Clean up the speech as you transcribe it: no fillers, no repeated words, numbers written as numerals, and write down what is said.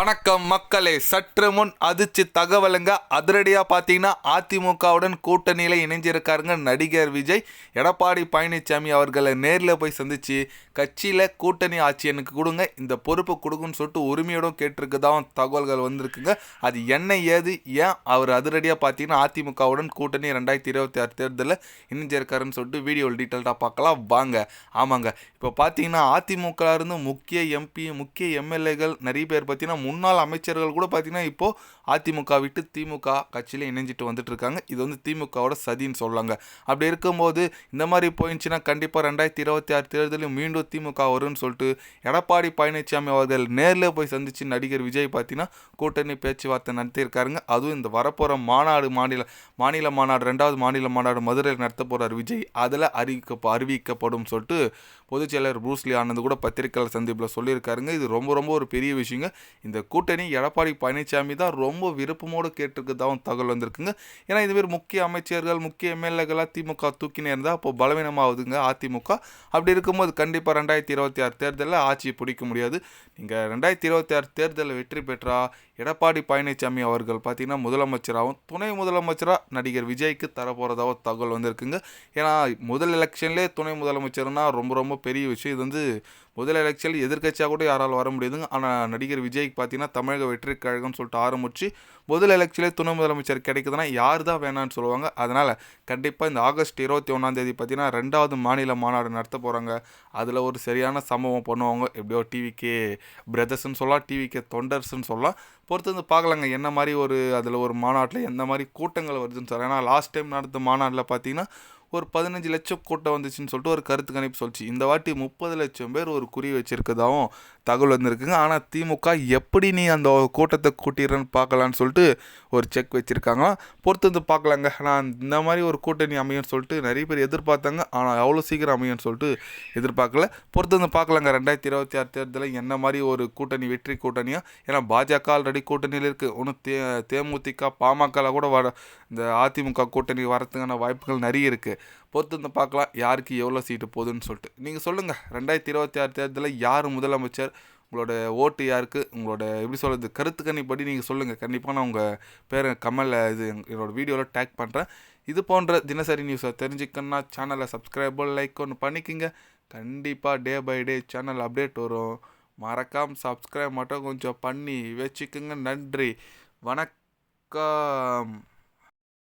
வணக்கம் மக்களே. சற்று முன் அதிர்ச்சி தகவலுங்க. அதிரடியாக பார்த்தீங்கன்னா அதிமுகவுடன் கூட்டணியில் இணைஞ்சிருக்காருங்க நடிகர் விஜய். எடப்பாடி பழனிசாமி அவர்களை நேரில் போய் சந்திச்சு கட்சியில் கூட்டணி ஆட்சி எனக்கு கொடுங்க, இந்த பொறுப்பு கொடுக்குன்னு சொல்லிட்டு உரிமையோடும் கேட்டிருக்குதான் தகவல்கள் வந்திருக்குங்க. அது என்ன ஏது ஏன் அவர் அதிரடியாக பார்த்தீங்கன்னா அதிமுகவுடன் கூட்டணி 2026 தேர்தலில் இணைஞ்சிருக்காருன்னு சொல்லிட்டு வீடியோவில் டீட்டெயில்டாக பார்க்கலாம் வாங்க. ஆமாங்க, இப்போ பார்த்தீங்கன்னா அதிமுக இருந்து முக்கிய எம்பி முக்கிய எம்எல்ஏகள் நிறைய பேர் பார்த்தீங்கன்னா முன்னாள் அமைச்சர்கள் கூட பார்த்தீங்கன்னா இப்போது அதிமுக விட்டு திமுக கட்சியில் இணைஞ்சிட்டு வந்துட்டு இருக்காங்க. இது வந்து திமுகவோட சதின்னு சொல்லாங்க. அப்படி இருக்கும்போது இந்த மாதிரி போயிடுச்சுன்னா கண்டிப்பாக 2026 தேர்தலில் மீண்டும் திமுக வரும்னு சொல்லிட்டு எடப்பாடி பழனிசாமி அவர்கள் நேரில் போய் சந்தித்து நடிகர் விஜய் பார்த்தீங்கன்னா கூட்டணி பேச்சுவார்த்தை நடத்தியிருக்காருங்க. அதுவும் இந்த வரப்போகிற மாநில மாநாடு 2வது மாநில மாநாடு மதுரையில் நடத்த போகிறார் விஜய். அதில் அறிவிக்கப்படும் சொல்லிட்டு பொதுச் செயலர் ப்ரூஸ்லி ஆனந்த் கூட பத்திரிகையாளர் சந்திப்பில் சொல்லியிருக்காருங்க. இது ரொம்ப ரொம்ப ஒரு பெரிய விஷயங்க. இந்த கூட்டணி எடப்பாடி பழனிசாமி தான் ரொம்ப விருப்பமோடு கேட்டிருக்கதாகவும் தகவல் வந்திருக்குங்க. ஏன்னா இதுமாரி முக்கிய அமைச்சர்கள் முக்கிய எம்எல்ஏக்களாக திமுக தூக்கினே இருந்தால் அப்போ பலவீனமாகுதுங்க அதிமுக. அப்படி இருக்கும்போது கண்டிப்பாக 2026 தேர்தலில் ஆட்சியை பிடிக்க முடியாது. நீங்கள் 2026 தேர்தலில் வெற்றி பெற்றா எடப்பாடி பழனிசாமி அவர்கள் பார்த்தீங்கன்னா முதலமைச்சராகவும் துணை முதலமைச்சராக நடிகர் விஜய்க்கு தரப்போகிறதாகவும் தகவல் வந்திருக்குங்க. ஏன்னா முதல் எலெக்ஷன்லேயே துணை முதலமைச்சர்னா ரொம்ப ரொம்ப பெரிய விஷயம். இது வந்து முதல் எலெக்ஷனில் எதிர்க்கட்சியாக கூட யாரால் வர முடியாதுங்க. ஆனால் நடிகர் விஜய்க்கு பார்த்தீங்கன்னா தமிழக வெற்றி கழகம்னு சொல்லிட்டு ஆரம்பித்து முதல் எலெக்ஷன்லேயே துணை முதலமைச்சர் கிடைக்குதுன்னா யார் தான் வேணான்னு சொல்லுவாங்க. அதனால் கண்டிப்பாக இந்த ஆகஸ்ட் 21 பார்த்தீங்கன்னா 2வது மாநில மாநாடு நடத்த போகிறாங்க. அதில் ஒரு சரியான சம்பவம் பண்ணுவாங்க. எப்படியோ டிவிகே பிரதர்ஸ்ன்னு சொல்லலாம், டிவிகே தொண்டர்ஸ்ன்னு சொல்லலாம். பொறுத்து வந்து பார்க்கலாங்க என்ன மாதிரி அதில் ஒரு மாநாட்டில் எந்த மாதிரி கூட்டங்கள் வருதுன்னு சொல்கிறேன். ஏன்னா லாஸ்ட் டைம் நடந்த மாநாட்டில் பார்த்தீங்கன்னா ஒரு 15 லட்சம் கூட்டம் வந்துச்சுன்னு சொல்லிட்டு ஒரு கருத்து கணிப்பு சொல்லிச்சு. இந்த வாட்டி 30 லட்சம் பேர் ஒரு குறி வச்சிருக்கதாகவும் தகவல் வந்திருக்குங்க. ஆனால் திமுக எப்படி நீ அந்த கூட்டத்தை கூட்டிடுறன்னு பார்க்கலான்னு சொல்லிட்டு ஒரு செக் வச்சுருக்காங்க. பொறுத்து வந்து பார்க்கலாங்க. ஆனால் இந்த மாதிரி ஒரு கூட்டணி அமையும்னு சொல்லிட்டு நிறைய பேர் எதிர்பார்த்தாங்க. ஆனால் அவ்வளோ சீக்கிரம் அமையும்னு சொல்லிட்டு எதிர்பார்க்கல. பொறுத்து வந்து பார்க்கலாங்க 2026 தேர்தலில் என்ன மாதிரி ஒரு கூட்டணி வெற்றி கூட்டணியாக. ஏன்னா பாஜக ஆல்ரெடி கூட்டணியில் இருக்குது. ஒன்றும் தேமுதிக பாமகவில் கூட இந்த அதிமுக கூட்டணி வரதுக்கான வாய்ப்புகள் நிறைய இருக்குது. பொறுத்து வந்து பார்க்கலாம் யாருக்கு எவ்வளோ சீட்டு போகுதுன்னு சொல்லிட்டு. நீங்கள் சொல்லுங்கள் 2026 தேர்தலில் யார் முதலமைச்சர், உங்களோட ஓட்டு யாருக்கு, உங்களோட எப்படி சொல்கிறது கருத்து கணிப்படி நீங்கள் சொல்லுங்கள். கண்டிப்பாக நான் உங்கள் பேரை என்னோடய வீடியோவில் டேக் பண்ணுறேன். இது போன்ற தினசரி நியூஸை தெரிஞ்சுக்கணுன்னா சேனலை சப்ஸ்கிரைபர் லைக் ஒன்று பண்ணிக்கோங்க. கண்டிப்பாக day by day channel update வரும். மறக்காமல் சப்ஸ்கிரைப் மட்டும் கொஞ்சம் பண்ணி வச்சுக்கோங்க. நன்றி, வணக்கம்.